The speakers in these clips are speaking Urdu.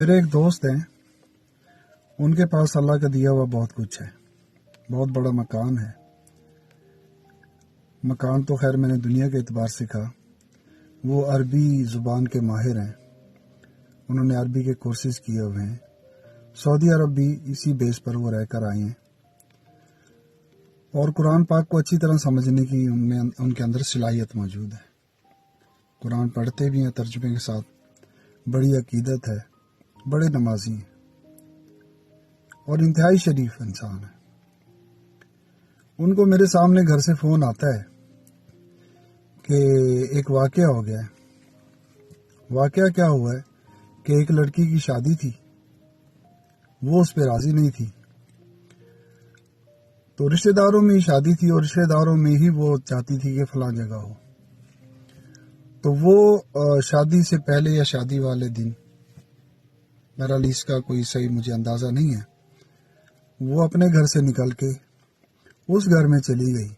میرے ایک دوست ہیں، ان کے پاس اللہ کا دیا ہوا بہت کچھ ہے، بہت بڑا مکان ہے۔ مکان تو خیر میں نے دنیا کے اعتبار سے کہا، وہ عربی زبان کے ماہر ہیں، انہوں نے عربی کے کورسز کیے ہوئے ہیں، سعودی عرب بھی اسی بیس پر وہ رہ کر آئے ہیں، اور قرآن پاک کو اچھی طرح سمجھنے کی ان کے اندر صلاحیت موجود ہے۔ قرآن پڑھتے بھی ہیں ترجمے کے ساتھ، بڑی عقیدت ہے، بڑے نمازی ہیں اور انتہائی شریف انسان ہے۔ ان کو میرے سامنے گھر سے فون آتا ہے کہ ایک واقعہ ہو گیا ہے۔ واقعہ کیا ہوا ہے کہ ایک لڑکی کی شادی تھی، وہ اس پہ راضی نہیں تھی، تو رشتہ داروں میں ہی شادی تھی اور رشتہ داروں میں ہی وہ چاہتی تھی کہ فلاں جگہ ہو، تو وہ شادی سے پہلے یا شادی والے دن، بہرحال اس کا کوئی صحیح مجھے اندازہ نہیں ہے، وہ اپنے گھر سے نکل کے اس گھر میں چلی گئی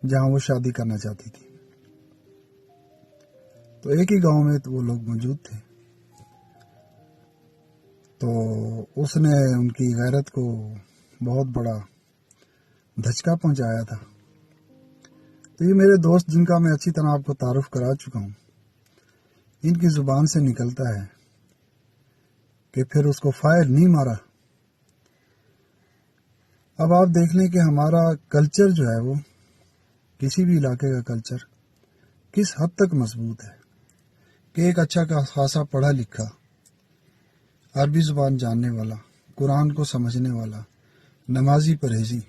جہاں وہ شادی کرنا چاہتی تھی۔ تو ایک ہی گاؤں میں تو وہ لوگ موجود تھے، تو اس نے ان کی غیرت کو بہت بڑا دھچکا پہنچایا تھا۔ تو یہ میرے دوست جن کا میں اچھی طرح آپ کو تعارف کرا چکا ہوں، ان کی زبان سے نکلتا ہے کہ پھر اس کو فائر نہیں مارا۔ اب آپ دیکھ لیں کہ ہمارا کلچر جو ہے، وہ کسی بھی علاقے کا کلچر کس حد تک مضبوط ہے کہ ایک اچھا خاصا پڑھا لکھا، عربی زبان جاننے والا، قرآن کو سمجھنے والا، نمازی پرہیزی،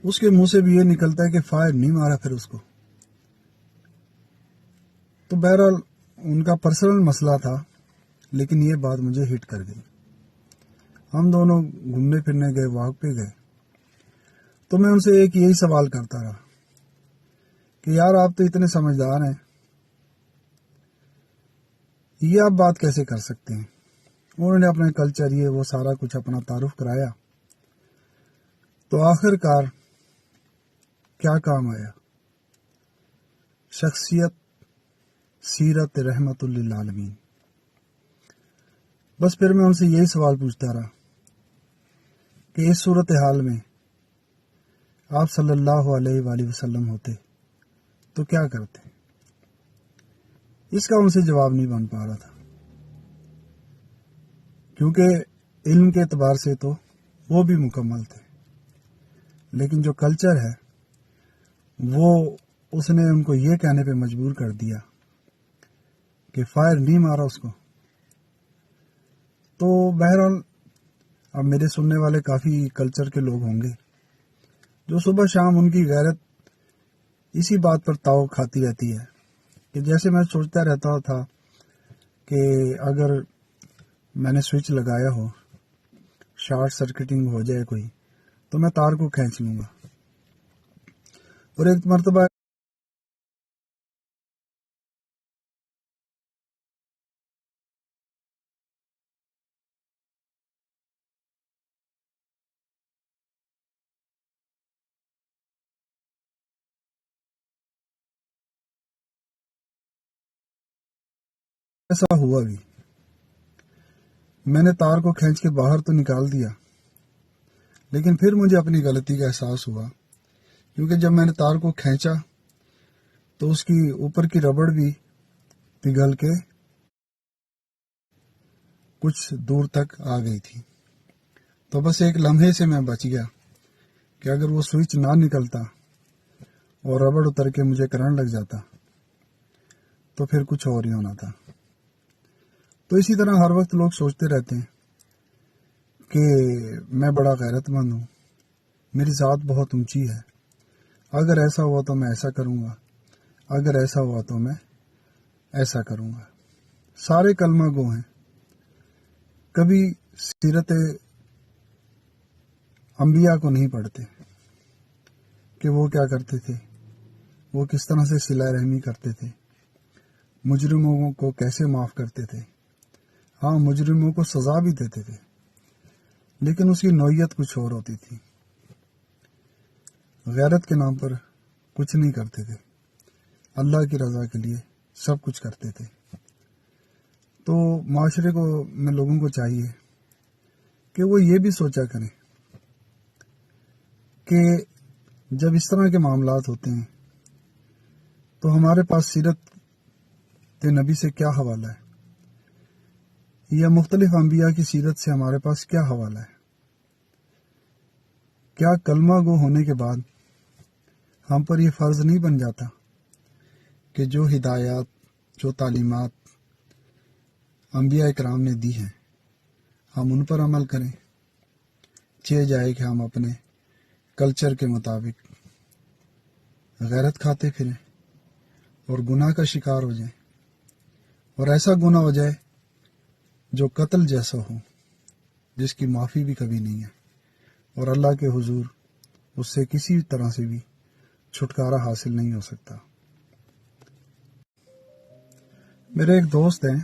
اس کے منہ سے بھی یہ نکلتا ہے کہ فائر نہیں مارا پھر اس کو۔ تو بہرحال ان کا پرسنل مسئلہ تھا، لیکن یہ بات مجھے ہٹ کر گئی۔ ہم دونوں گھومنے پھرنے گئے، واک پہ گئے، تو میں ان سے ایک یہی سوال کرتا رہا کہ یار آپ تو اتنے سمجھدار ہیں، یہ آپ بات کیسے کر سکتے ہیں؟ انہوں نے اپنا کلچر یہ وہ سارا کچھ اپنا تعارف کرایا، تو آخر کار کیا کام آیا؟ شخصیت، سیرت رحمت للعالمین۔ بس پھر میں ان سے یہی سوال پوچھتا رہا کہ اس صورتحال میں آپ صلی اللہ علیہ وآلہ وسلم ہوتے تو کیا کرتے؟ اس کا ان سے جواب نہیں بن پا رہا تھا، کیونکہ علم کے اعتبار سے تو وہ بھی مکمل تھے، لیکن جو کلچر ہے وہ اس نے ان کو یہ کہنے پہ مجبور کر دیا کہ فائر نہیں مارا اس کو۔ تو بہرحال اب میرے سننے والے کافی کلچر کے لوگ ہوں گے جو صبح شام ان کی غیرت اسی بات پر تاؤ کھاتی رہتی ہے کہ جیسے میں سوچتا رہتا تھا کہ اگر میں نے سوئچ لگایا ہو، شارٹ سرکٹنگ ہو جائے کوئی، تو میں تار کو کھینچ لوں گا۔ اور ایک مرتبہ ایسا ہوا بھی، میں نے تار کو کھینچ کے باہر تو نکال دیا، لیکن پھر مجھے اپنی غلطی کا احساس ہوا، کیونکہ جب میں نے تار کو کھینچا تو اس کی اوپر کی ربڑ بھی پگھل کے کچھ دور تک آ گئی تھی۔ تو بس ایک لمحے سے میں بچ گیا کہ اگر وہ سوئچ نہ نکلتا اور ربڑ اتر کے مجھے کرنٹ لگ جاتا تو پھر کچھ اور ہی ہونا تھا۔ تو اسی طرح ہر وقت لوگ سوچتے رہتے ہیں کہ میں بڑا غیرت مند ہوں، میری ذات بہت اونچی ہے، اگر ایسا ہوا تو میں ایسا کروں گا، اگر ایسا ہوا تو میں ایسا کروں گا۔ سارے کلمہ گو ہیں، کبھی سیرت انبیاء کو نہیں پڑھتے کہ وہ کیا کرتے تھے، وہ کس طرح سے صلہ رحمی کرتے تھے، مجرموں کو کیسے معاف کرتے تھے، ہاں مجرموں کو سزا بھی دیتے تھے، لیکن اس کی نوعیت کچھ اور ہوتی تھی۔ غیرت کے نام پر کچھ نہیں کرتے تھے، اللہ کی رضا کے لیے سب کچھ کرتے تھے۔ تو معاشرے کو میں لوگوں کو چاہیے کہ وہ یہ بھی سوچا کریں کہ جب اس طرح کے معاملات ہوتے ہیں تو ہمارے پاس سیرت نبی سے کیا حوالہ ہے، یا مختلف انبیاء کی سیرت سے ہمارے پاس کیا حوالہ ہے۔ کیا کلمہ گو ہونے کے بعد ہم پر یہ فرض نہیں بن جاتا کہ جو ہدایات، جو تعلیمات انبیاء اکرام نے دی ہیں ہم ان پر عمل کریں، چاہے جائے کہ ہم اپنے کلچر کے مطابق غیرت کھاتے پھریں اور گناہ کا شکار ہو جائیں، اور ایسا گناہ ہو جائے جو قتل جیسا ہو، جس کی معافی بھی کبھی نہیں ہے، اور اللہ کے حضور اس سے کسی طرح سے بھی چھٹکارا حاصل نہیں ہو سکتا۔ میرے ایک دوست ہیں،